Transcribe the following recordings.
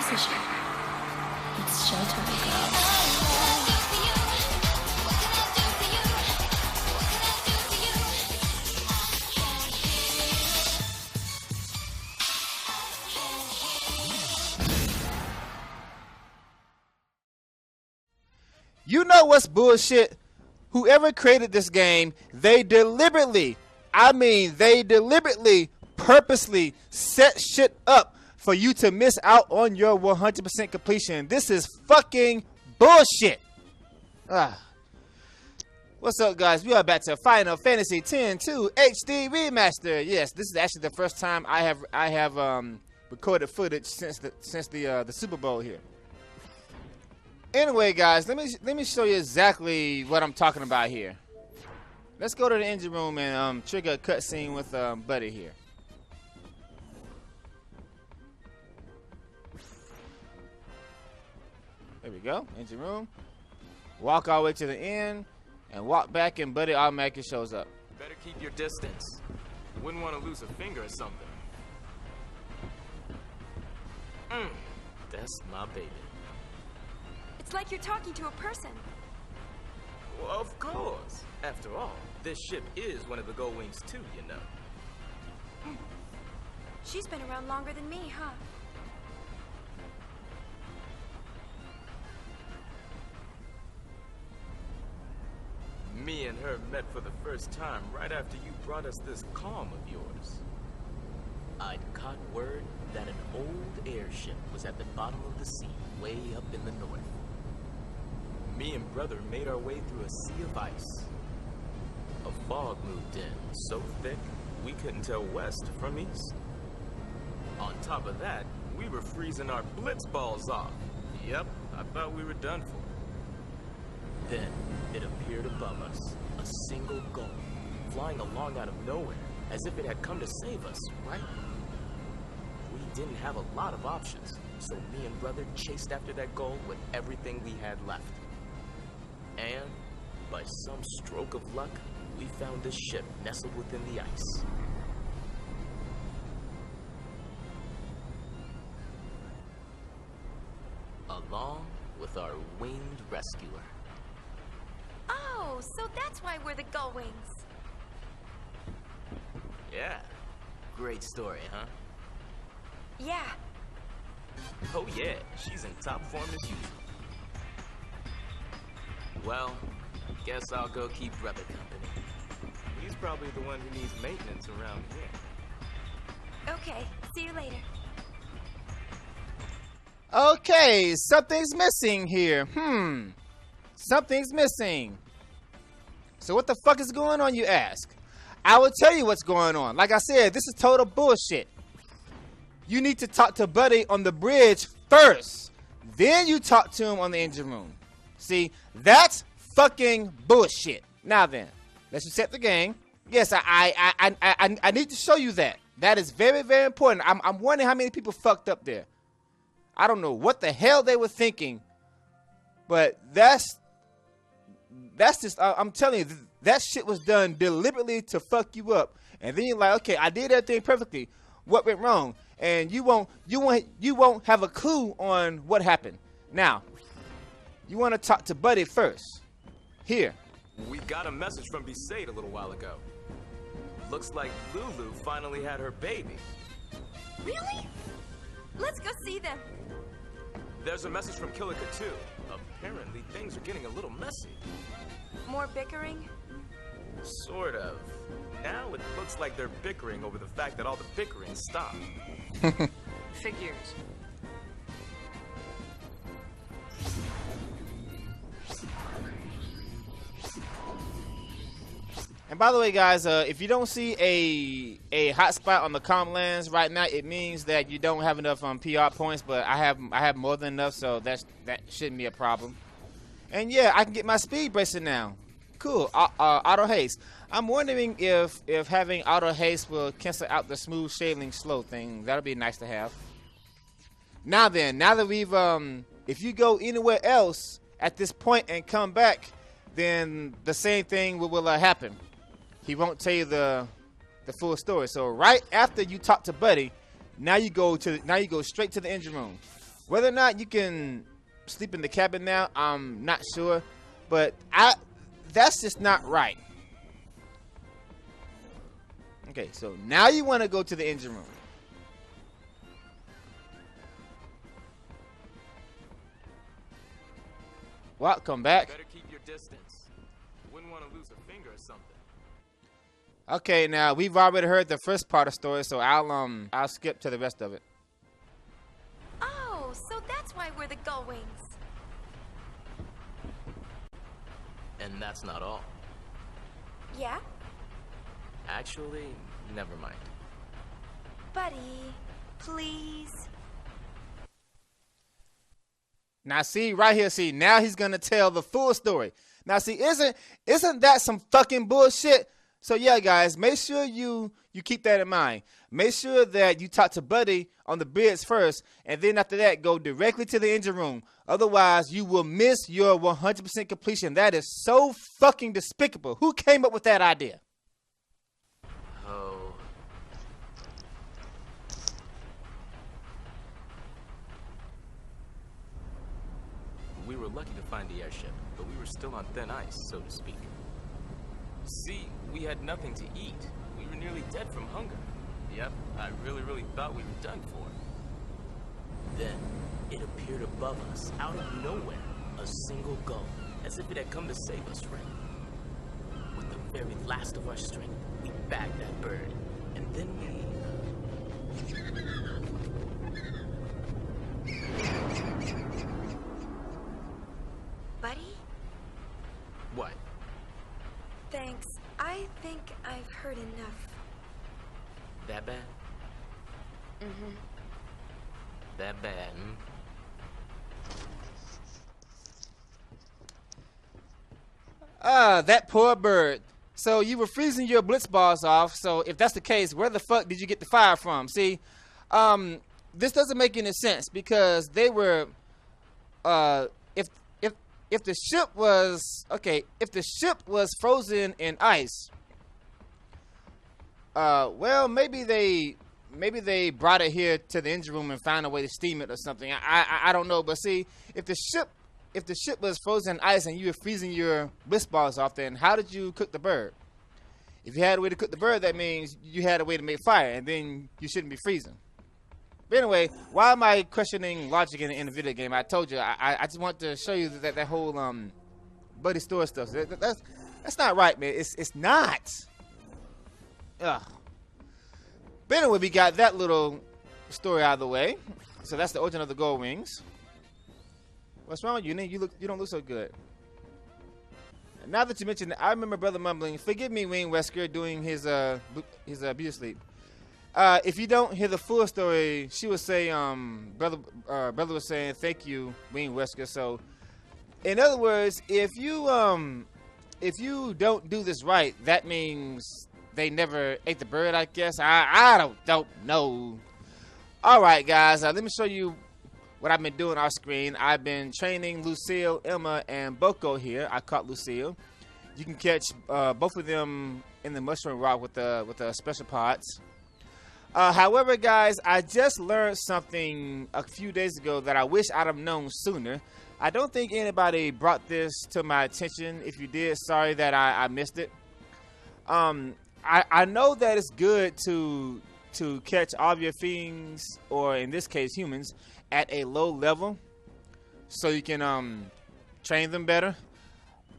decision. It's showtime, girl. You know what's bullshit? Whoever created this game, they deliberately, purposely set shit up for you to miss out on your 100% completion. This is fucking bullshit. What's up, guys? We are back to Final Fantasy X-2 HD Remaster. Yes, this is actually the first time I have recorded footage since the Super Bowl here. Anyway, guys, let me show you exactly what I'm talking about here. Let's go to the engine room and trigger a cutscene with Buddy here. There we go, engine room. Walk all the way to the end and walk back, and Buddy automatically shows up. Better keep your distance. Wouldn't want to lose a finger or something. That's my baby. It's like you're talking to a person. Well, of course. After all, this ship is one of the Gullwings too, you know. She's been around longer than me, huh? Me and her met for the first time right after you brought us this calm of yours. I'd caught word that an old airship was at the bottom of the sea, way up in the north. Me and brother made our way through a sea of ice. A fog moved in, so thick we couldn't tell west from east. On top of that, we were freezing our blitz balls off. Yep, I thought we were done for. Then it appeared above us, a single gull, flying along out of nowhere, as if it had come to save us, right? We didn't have a lot of options, so me and brother chased after that gull with everything we had left. And, by some stroke of luck, we found this ship nestled within the ice. Along with our winged rescuer. Oh, so that's why we're the Gullwings. Yeah. Great story, huh? Yeah. Oh yeah, she's in top form as usual. Well, guess I'll go keep brother company. He's probably the one who needs maintenance around here. Okay, see you later. Okay, something's missing here. Something's missing. So what the fuck is going on, you ask? I will tell you what's going on. Like I said, this is total bullshit. You need to talk to Buddy on the bridge first. Then you talk to him on the engine room. See, that's fucking bullshit. Now then, let's reset the game. Yes, I need to show you that. That is very, very important. I'm wondering how many people fucked up there. I don't know what the hell they were thinking, but that's just, I'm telling you, that shit was done deliberately to fuck you up. And then you're like, okay, I did everything perfectly. What went wrong? And you won't have a clue on what happened. Now, you want to talk to Buddy first. Here. We got a message from Besaid a little while ago. Looks like Lulu finally had her baby. Really? Let's go see them. There's a message from Kilika too. Apparently things are getting a little messy. More bickering? Sort of. Now it looks like they're bickering over the fact that all the bickering stopped. Figures. And by the way, guys, if you don't see a hotspot on the comm lands right now, it means that you don't have enough PR points. But I have more than enough, so that shouldn't be a problem. And yeah, I can get my speed bracing now. Cool. Auto haste. I'm wondering if having auto haste will cancel out the smooth sailing slow thing. That'll be nice to have. Now then, now that we've if you go anywhere else at this point and come back, then the same thing will happen. He won't tell you the full story. So right after you talk to Buddy, now you go straight to the engine room. Whether or not you can sleep in the cabin now, I'm not sure, but that's just not right. Okay, so now you want to go to the engine room. Well, come back. Better keep your distance. Wouldn't want to lose a finger or something. Okay, now we've already heard the first part of the story, so I'll skip to the rest of it. Oh, so that's why we're the Gullwings. And that's not all. Yeah? Actually, never mind. Buddy, please. Now see, right here, see, now he's gonna tell the full story. Now see, isn't that some fucking bullshit? So yeah, guys, make sure you keep that in mind. Make sure that you talk to Buddy on the bridge first, and then after that, go directly to the engine room. Otherwise, you will miss your 100% completion. That is so fucking despicable. Who came up with that idea? Oh. We were lucky to find the airship, but we were still on thin ice, so to speak. See, we had nothing to eat. We were nearly dead from hunger. Yep, I really thought we were done for. Then, it appeared above us, out of nowhere, a single gull, as if it had come to save us, right? With the very last of our strength, we bagged that bird, and then we... Buddy? What? Thanks. I think I've heard enough. That bad? Mm-hmm. That bad, hmm? That poor bird. So you were freezing your blitz balls off, so if that's the case, where the fuck did you get the fire from? See, this doesn't make any sense because they were, if the ship was, okay, if the ship was frozen in ice, well, maybe they brought it here to the engine room and found a way to steam it or something. I don't know, but see, if the ship was frozen in ice and you were freezing your blitz balls off, then how did you cook the bird? If you had a way to cook the bird, that means you had a way to make fire, and then you shouldn't be freezing. But anyway, why am I questioning logic in the video game? I told you, I just want to show you that whole Buddy Store stuff. That's not right, man. It's not. Ugh. But anyway, we got that little story out of the way. So that's the origin of the Gullwings. What's wrong with you, Nick? You don't look so good. And now that you mentioned it, I remember Brother mumbling, "Forgive me, Wayne Wesker," doing his beauty sleep. If you don't hear the full story, she would say, brother was saying, "Thank you, Wayne Wesker." So, in other words, if you don't do this right, that means they never ate the bird, I guess. I don't know. All right, guys, let me show you what I've been doing off screen. I've been training Lucille, Emma, and Boko here. I caught Lucille. You can catch both of them in the mushroom rock with the special pods. However, guys, I just learned something a few days ago that I wish I'd have known sooner. I don't think anybody brought this to my attention. If you did, sorry that I missed it. I know that it's good to catch all of your things, or in this case humans, at a low level so you can train them better.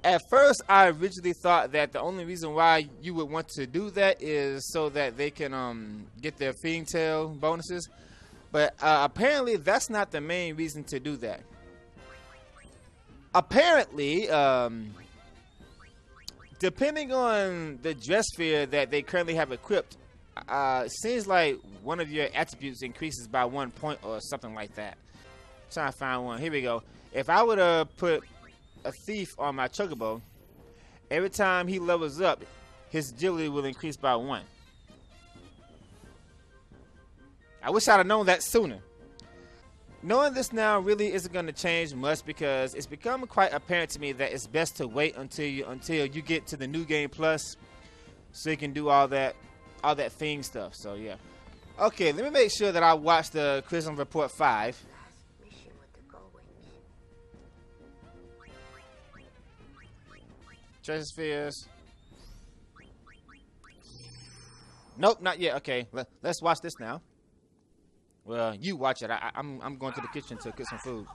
At first, I originally thought that the only reason why you would want to do that is so that they can get their feeding tail bonuses, but apparently that's not the main reason to do that. Apparently, depending on the dress sphere that they currently have equipped, it seems like one of your attributes increases by 1 point or something like that. I'm trying to find one. Here we go. If I were to put a thief on my chocobo, every time he levels up, his agility will increase by 1. I wish I'd have known that sooner. Knowing this now really isn't going to change much because it's become quite apparent to me that it's best to wait until you get to the new game plus, so you can do all that thing stuff. So yeah. Okay, let me make sure that I watch the Criticism Report 5. Treasure spheres. Nope, not yet. Okay, let's watch this now. Well, you watch it. I'm going to the kitchen to get some food.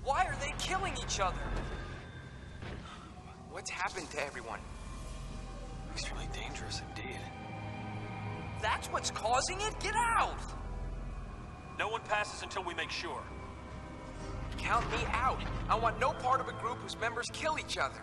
Why are they killing each other? What's happened to everyone? Looks really dangerous indeed. That's what's causing it? Get out! No one passes until we make sure. Count me out. I want no part of a group whose members kill each other.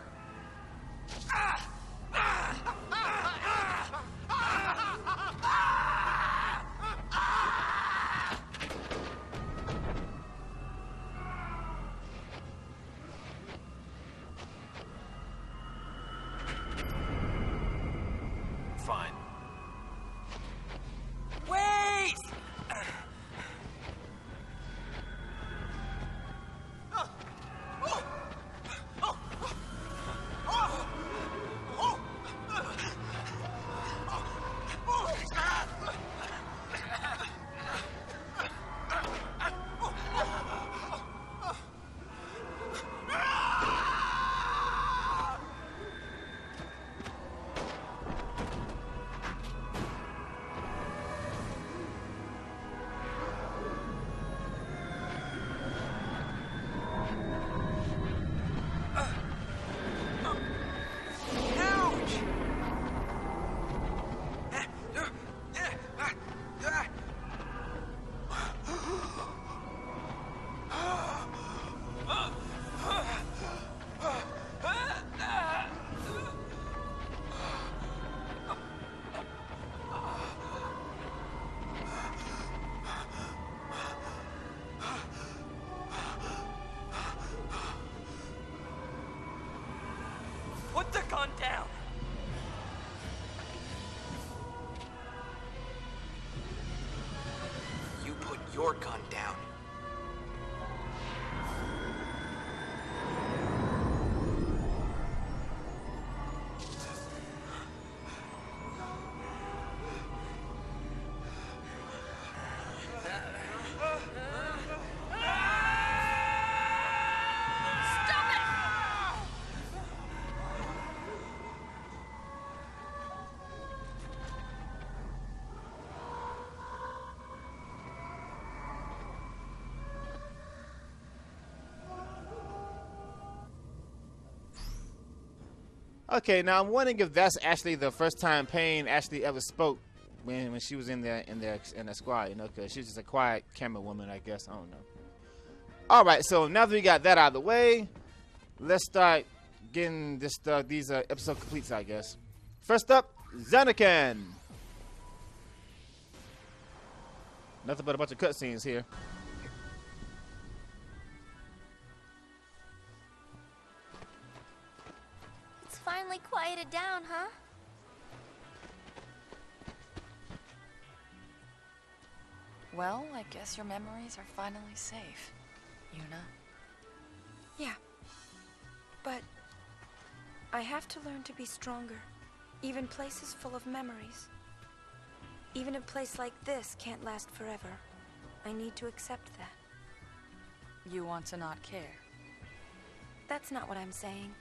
Fine. Wait! Put the gun down! You put your gun down. Okay, now I'm wondering if that's actually the first time Payne actually ever spoke when she was in the squad, you know, because she's just a quiet camera woman, I guess. I don't know. All right, so now that we got that out of the way, let's start getting these episode completes, I guess. First up, Xanacan. Nothing but a bunch of cutscenes here. It's finally quieted down, huh? Well, I guess your memories are finally safe, Yuna. Yeah. But I have to learn to be stronger. Even places full of memories. Even a place like this can't last forever. I need to accept that. You want to not care. That's not what I'm saying.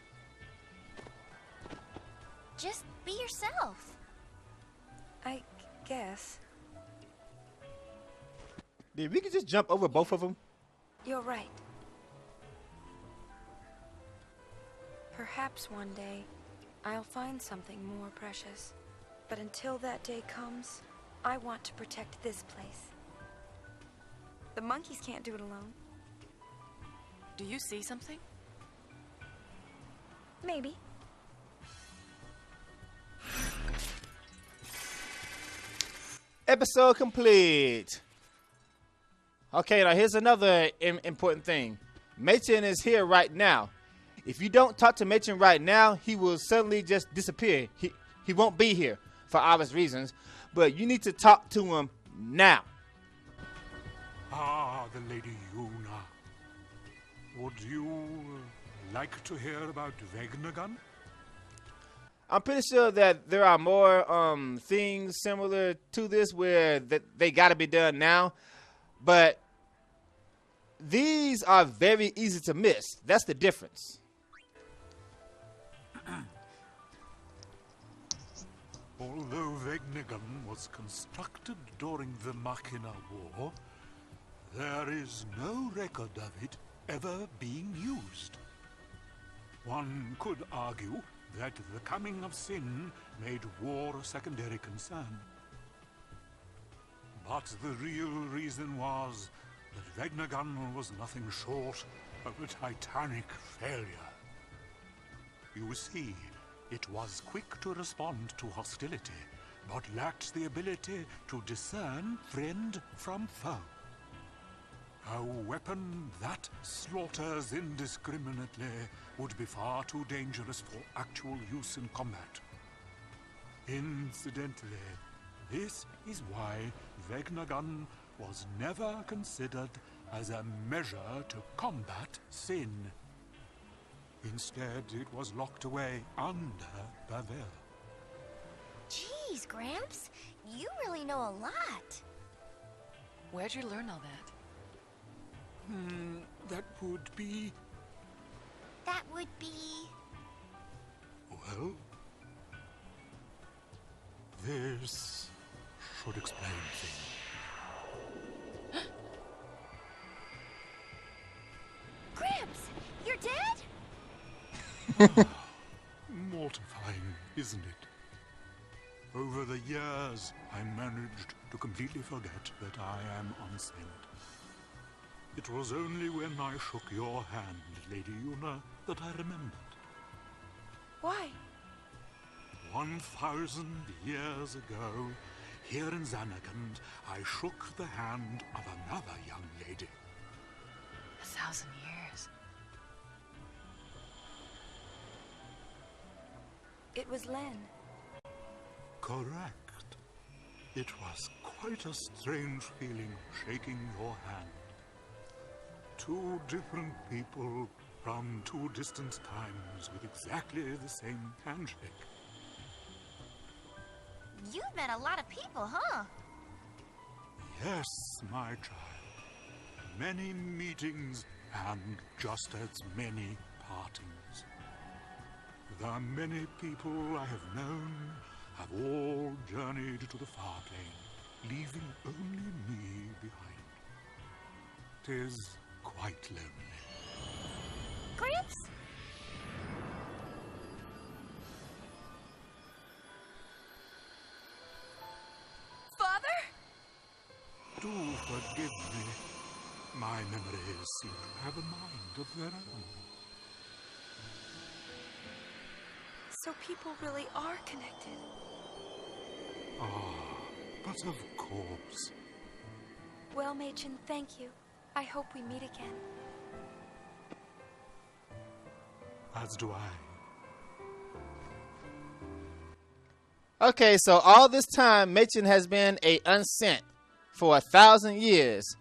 Just be yourself. I guess. Dude, we could just jump over both of them. You're right. Perhaps one day, I'll find something more precious. But until that day comes, I want to protect this place. The monkeys can't do it alone. Do you see something? Maybe. Episode complete. Okay, now here's another important thing. Machen is here right now. If you don't talk to Machen right now, he will suddenly just disappear. He won't be here for obvious reasons, but you need to talk to him now. the Lady Yuna. Would you like to hear about Vegnagun? I'm pretty sure that there are more things similar to this where they got to be done now, but these are very easy to miss. That's the difference. Although Vegnagun was constructed during the Machina War, there is no record of it ever being used. One could argue that the coming of Sin made war a secondary concern. But the real reason was that Vegnagun was nothing short of a titanic failure. You see, it was quick to respond to hostility, but lacked the ability to discern friend from foe. A weapon that slaughters indiscriminately would be far too dangerous for actual use in combat. Incidentally, this is why Vegnagun was never considered as a measure to combat sin. Instead, it was locked away under Bavel. Jeez, Gramps, you really know a lot. Where'd you learn all that? That would be... That would be... Well... This should explain things. Gramps, you're dead? Mortifying, isn't it? Over the years, I managed to completely forget that I am unsent. It was only when I shook your hand, Lady Yuna, that I remembered. Why? 1,000 years ago, here in Xanagand, I shook the hand of another young lady. 1,000 years. It was Len. Correct. It was quite a strange feeling shaking your hand. Two different people from two distant times with exactly the same handshake. You've met a lot of people, huh? Yes, my child. Many meetings and just as many partings. The many people I have known have all journeyed to the far plane, leaving only me behind. 'Tis quite lonely. Gramps? Father? Do forgive me. My memories seem to have a mind of their own. So people really are connected. But of course. Well, Machen, thank you. I hope we meet again. As do I. Okay, so all this time, Machen has been a unsent for 1,000 years.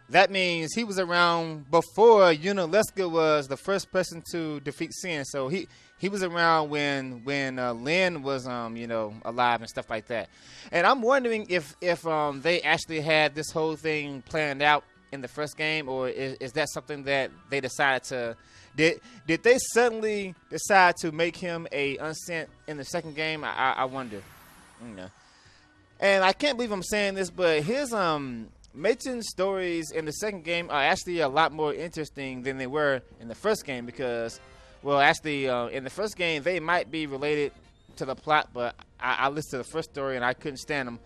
That means he was around before Yunalesca was the first person to defeat Sin. So he was around when Lyn was alive and stuff like that. And I'm wondering if they actually had this whole thing planned out in the first game, or is that something that they decided to did they suddenly decide to make him a unsent in the second game? I wonder. And I can't believe I'm saying this, but his Machen's stories in the second game are actually a lot more interesting than they were in the first game because, well, actually, in the first game, they might be related to the plot, but I listened to the first story and I couldn't stand them.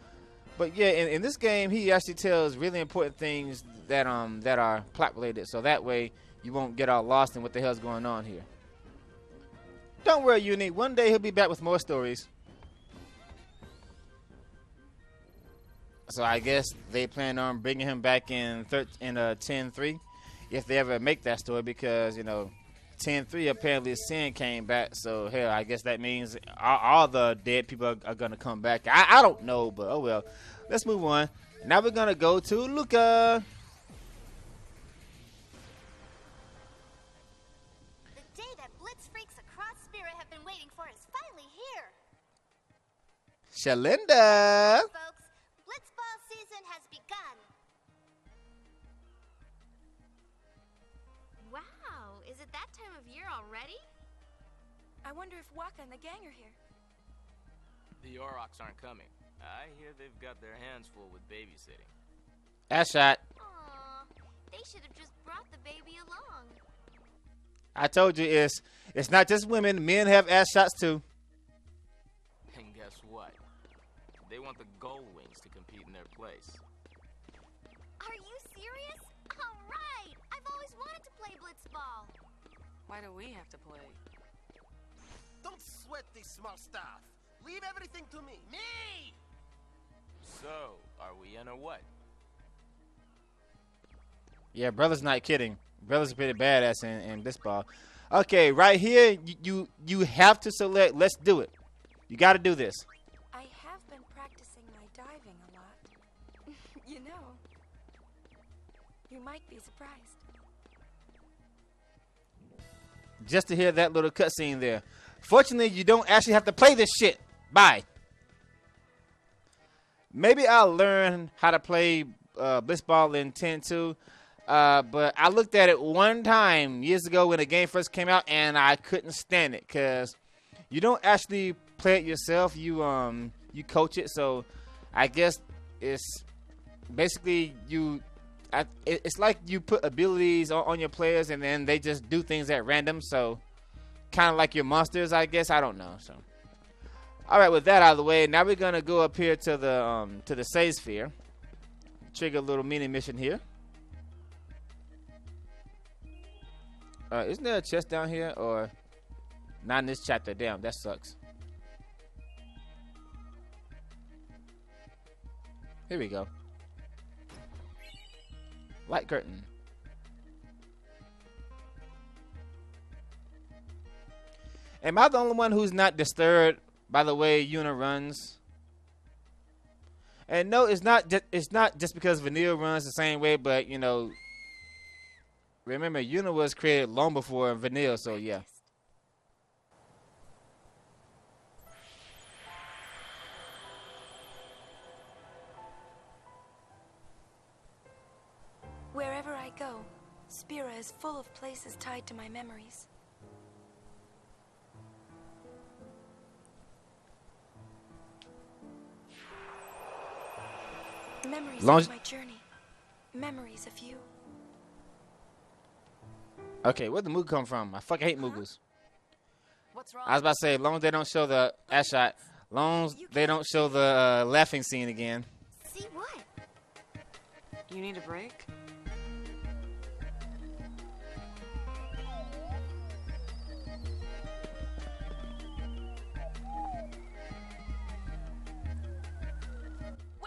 But yeah, in this game, he actually tells really important things that are plot related, so that way you won't get all lost in what the hell's going on here. Don't worry, Uni. One day he'll be back with more stories. So I guess they plan on bringing him back in 10-3 if they ever make that story because, 10-3 apparently Sin came back. So, hell, I guess that means all the dead people are going to come back. I don't know, but oh well. Let's move on. Now we're going to go to Luca. Shalinda. Folks, Blitzball season has begun. Wow, is it that time of year already? I wonder if Waka and the gang are here. The Aurochs aren't coming. I hear they've got their hands full with babysitting. Ass shot. Aw, they should have just brought the baby along. I told you it's not just women. Men have ass shots too. And guess what? They want the Gullwings to compete in their place. Are you serious? All right, I've always wanted to play Blitzball. Why do we have to play? Don't sweat this small stuff. Leave everything to me. Me! So, are we in or what? Yeah, brother's not kidding. Brother's pretty badass in this ball. Okay, right here, you have to select. Let's do it. You got to do this. I have been practicing my diving a lot. You know, you might be surprised. Just to hear that little cutscene there. Fortunately, you don't actually have to play this shit. Bye. Maybe I'll learn how to play Blitzball in 10-2. But I looked at it one time years ago when the game first came out, and I couldn't stand it because you don't actually play it yourself. You coach it, so I guess it's basically it's like you put abilities on your players, and then they just do things at random. So kind of like your monsters, I guess. I don't know. So all right, with that out of the way, now we're gonna go up here to the save sphere. Trigger a little mini mission here. Isn't there a chest down here, or not in this chapter? Damn, that sucks. Here we go. Light curtain. Am I the only one who's not disturbed by the way Yuna runs? And no, it's not just because Vanille runs the same way, but you know, remember Yuna was created long before Vanille, so yeah. Wherever I go, Spira is full of places tied to my memories. Memories of my journey. Memories of you. Okay, where'd the Moog come from? I fucking hate Mooglers. What's wrong? I was about to say, as long as they don't show the ass shot, as long as they don't show the laughing scene again. See what? You need a break?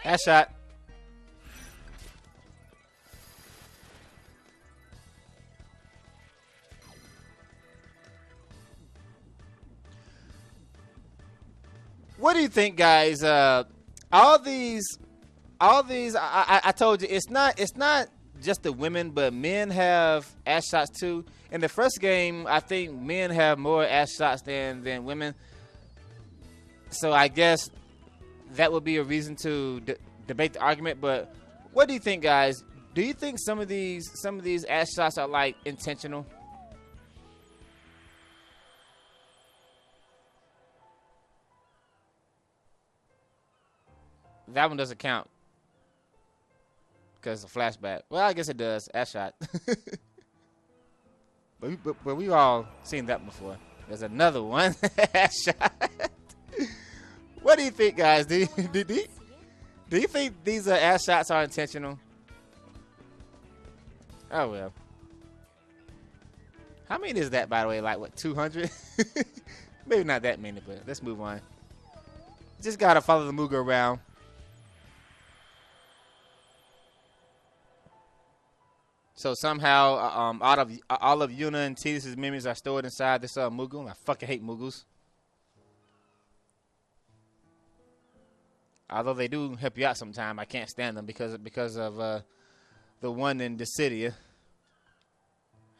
Ass shot. What do you think, guys? All these, I told you, it's not just the women, but men have ass shots too. In the first game, I think men have more ass shots than women. So I guess that would be a reason to debate the argument. But what do you think, guys? Do you think some of these ass shots are like intentional? That one doesn't count because it's a flashback. Well, I guess it does. Ass shot. but we've all seen that before. There's another one. Ass shot. What do you think, guys? Do you think these ass shots are intentional? Oh well. How many is that, by the way? Like what, 200? Maybe not that many, but let's move on. Just gotta follow the Mooga around. So somehow, all of Yuna and Tidus' memories are stored inside this Moogle. I fucking hate Moogles. Although they do help you out sometime, I can't stand them because of the one in Dissidia.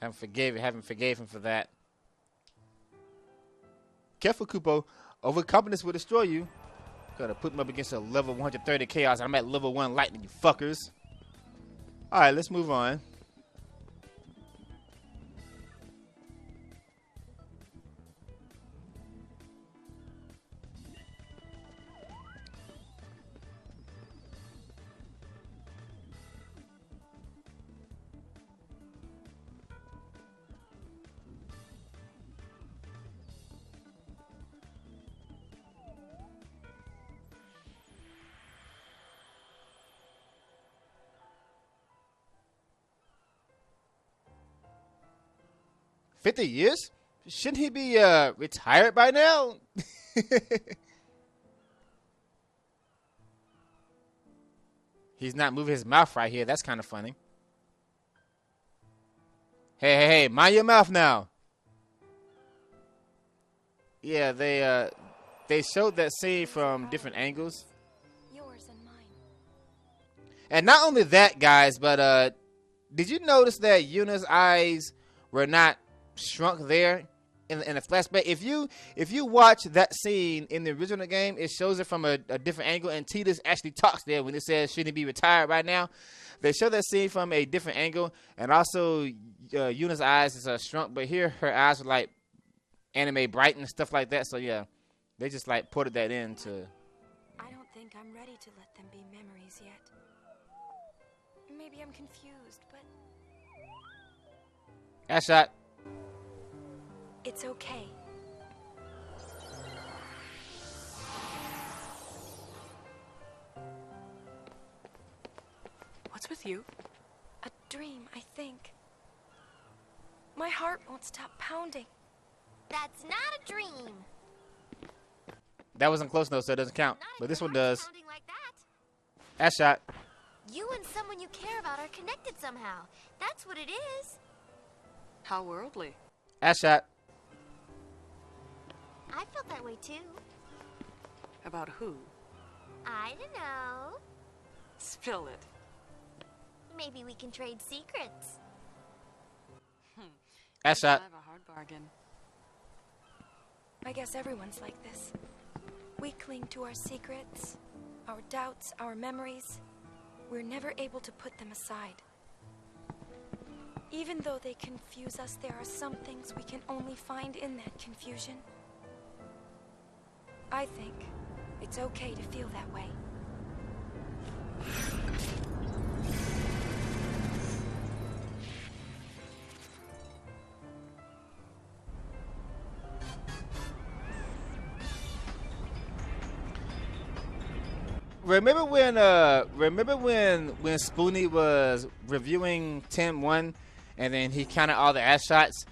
Haven't forgave him for that. Careful, Kupo. Overconfidence will destroy you. Gotta put him up against a level 130 Chaos. I'm at level 1 Lightning, you fuckers. Alright, let's move on. $50 years? Shouldn't he be retired by now? He's not moving his mouth right here. That's kind of funny. Hey, mind your mouth now. Yeah, they showed that scene from different angles. Yours and mine. And not only that, guys, but did you notice that Yuna's eyes were not shrunk there in the flashback? If you watch that scene in the original game, it shows it from a different angle, and Tidus actually talks there when it says shouldn't he be retired right now. They show that scene from a different angle, and also Yuna's eyes is shrunk, but here her eyes are like anime bright and stuff like that. So yeah, they just like ported that into. I don't think I'm ready to let them be memories yet. Maybe I'm confused, but That shot. it's okay. What's with you? A dream, I think. My heart won't stop pounding. That's not a dream. That wasn't close enough, so it doesn't count. Not But if this your one heart's does. pounding like that. That shot. You and someone you care about are connected somehow. That's what it is. How worldly. That shot. I felt that way too. About who? I don't know. Spill it. Maybe we can trade secrets. That shot. I have a hard bargain. I guess everyone's like this. We cling to our secrets, our doubts, our memories. We're never able to put them aside. Even though they confuse us, there are some things we can only find in that confusion. I think it's okay to feel that way. Remember when Spoonie was reviewing 10-1 and then he counted all the ass shots,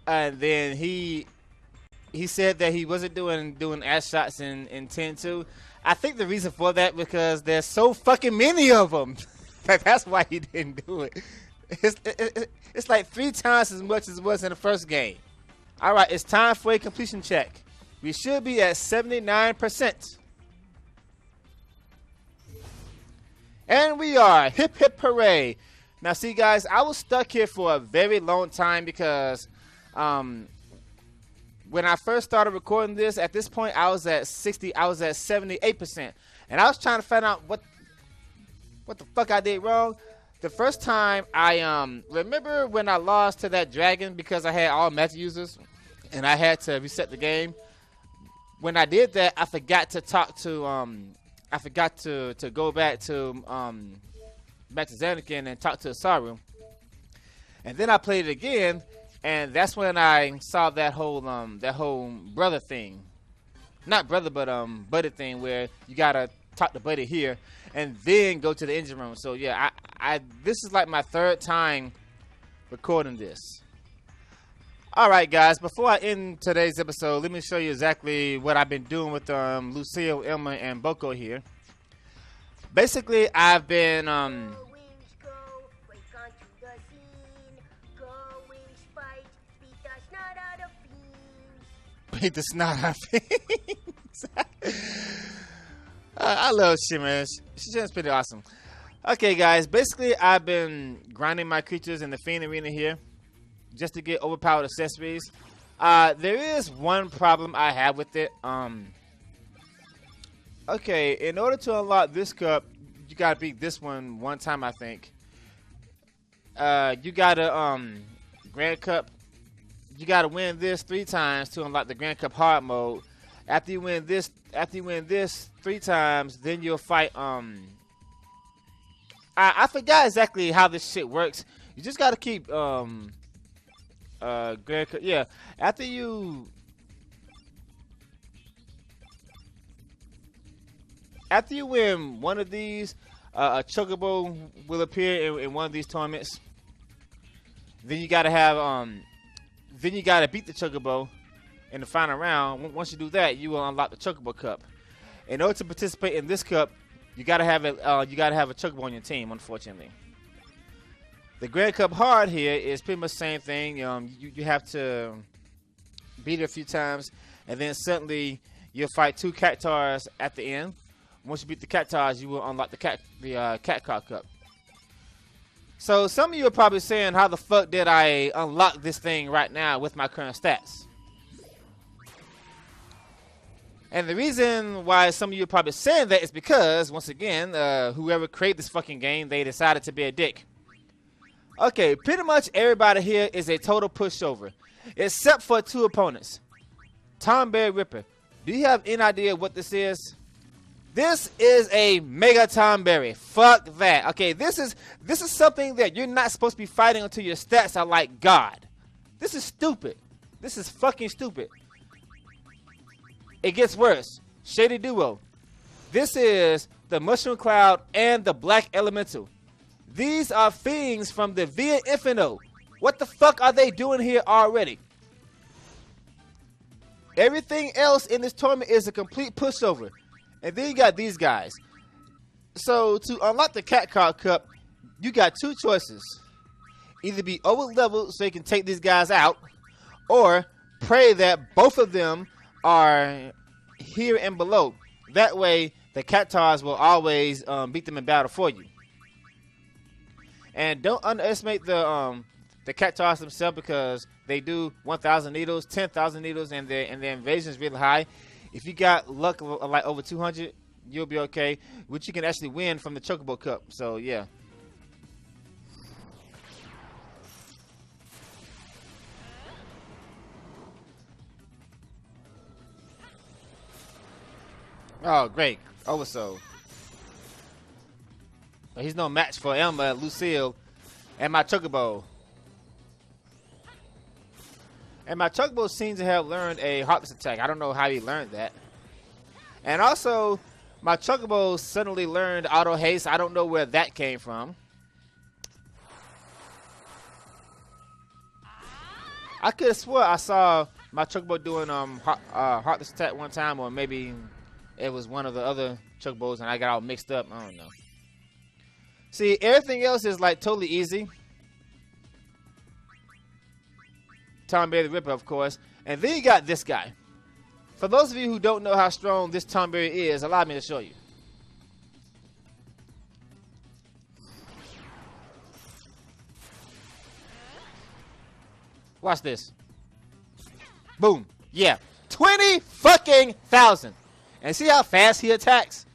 and then he said that he wasn't doing ass shots in 10-2. I think the reason for that because there's so fucking many of them. That's why he didn't do it. It's like 3 times as much as it was in the first game. All right, it's time for a completion check. We should be at 79%. And we are. Hip hip hooray. Now see guys, I was stuck here for a very long time because when I first started recording this, at this point I was at 78%. And I was trying to find out what the fuck I did wrong. The first time I remember when I lost to that dragon because I had all meta users and I had to reset the game. When I did that, I forgot to talk to I forgot to go back to Zanakin and talk to Asaru. And then I played it again, and that's when I saw that whole brother thing. Not brother, but buddy thing where you gotta talk to buddy here and then go to the engine room. So yeah, I this is like my 3rd time recording this. Alright guys, before I end today's episode, let me show you exactly what I've been doing with Lucille, Elma, and Boko here. Basically, I've been Wings go, break onto the scene. Go wings fight, beat the snot out of fiends. beat the snot out of fiends. I love she, man. She's just pretty awesome. Okay guys, basically I've been grinding my creatures in the Fiend Arena here, just to get overpowered accessories. There is one problem I have with it. Okay, in order to unlock this cup, you gotta beat this one time, I think. You gotta Grand Cup. You gotta win this 3 times to unlock the Grand Cup hard mode. After you win this 3 times, then you'll fight. I forgot exactly how this shit works. You just gotta keep Grand Cup. Yeah, after you win one of these, a chocobo will appear in one of these tournaments. Then you gotta have then you gotta beat the chocobo in the final round. Once you do that, you will unlock the chocobo cup. In order to participate in this cup, you gotta have a chocobo on your team. Unfortunately, the Grand Cup hard here is pretty much the same thing. You have to beat it a few times, and then suddenly you'll fight 2 cactars at the end. Once you beat the cactars, you will unlock the cat car cup. So some of you are probably saying, how the fuck did I unlock this thing right now with my current stats? And the reason why some of you are probably saying that is because, once again, whoever created this fucking game, they decided to be a dick. Okay, pretty much everybody here is a total pushover, except for 2 opponents. Tomberry Ripper. Do you have any idea what this is? This is a Mega Tomberry. Fuck that. Okay, this is something that you're not supposed to be fighting until your stats are like God. This is stupid. This is fucking stupid. It gets worse. Shady Duo. This is the Mushroom Cloud and the Black Elemental. These are things from the Via Infinito. What the fuck are they doing here already? Everything else in this tournament is a complete pushover. And then you got these guys. So to unlock the Cat Card Cup, you got 2 choices. Either be over leveled so you can take these guys out, or pray that both of them are here and below. That way the Cactars will always beat them in battle for you. And don't underestimate the Cactars themselves, because they do 1,000 needles, 10,000 needles, and their invasion is really high. If you got luck like over 200, you'll be okay, which you can actually win from the Chocobo Cup. So yeah. Oh great, Oversoul. But he's no match for Elma, Lucille, and my Chocobo. And my Chocobo seems to have learned a Heartless attack. I don't know how he learned that. And also, my Chocobo suddenly learned Auto Haste. I don't know where that came from. I could have swore I saw my Chocobo doing Heartless attack one time, or maybe it was one of the other Chocobos and I got all mixed up. I don't know. See, everything else is like totally easy. Tomberry the Ripper, of course. And then you got this guy. For those of you who don't know how strong this Tomberry is, allow me to show you. Watch this. Boom. Yeah. 20 fucking thousand. And see how fast he attacks?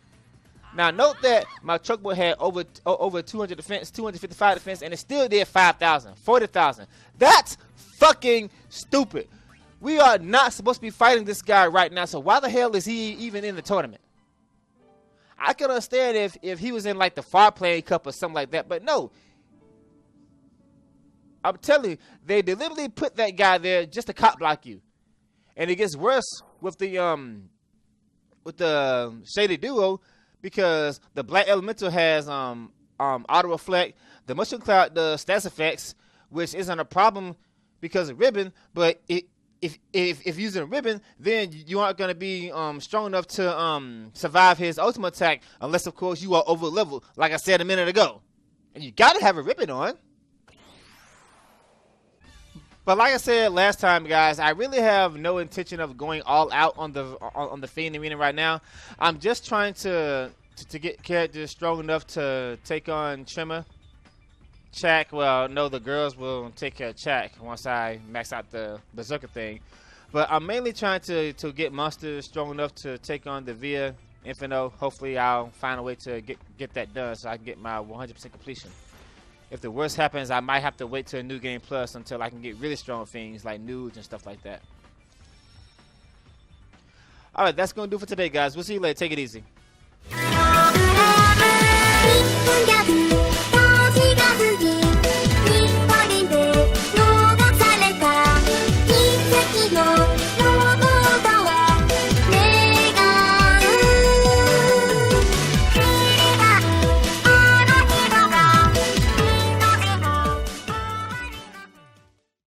Now note that my Chocobo had over 200 defense, 255 defense, and it still did 5,000, 40,000. That's fucking stupid. We are not supposed to be fighting this guy right now, so why the hell is he even in the tournament? I can understand if he was in like the Far Playing Cup or something like that, but no. I'm telling you, they deliberately put that guy there just to cop block you. And it gets worse with the Shady Duo, because the Black Elemental has auto reflect. The Mushroom Cloud does stats effects, which isn't a problem because of Ribbon, but if using Ribbon, then you aren't going to be strong enough to survive his ultimate attack, unless of course you are over leveled, like I said a minute ago. And you got to have a Ribbon on. But like I said last time, guys, I really have no intention of going all out on the Fiend Arena right now. I'm just trying to get characters strong enough to take on Trimmer. Chak, well, no, the girls will take care of Chak once I max out the Berserker thing. But I'm mainly trying to get monsters strong enough to take on the Via Infinite. Hopefully, I'll find a way to get that done so I can get my 100% completion. If the worst happens, I might have to wait till New Game Plus until I can get really strong things like nudes and stuff like that. All right, that's going to do for today, guys. We'll see you later. Take it easy.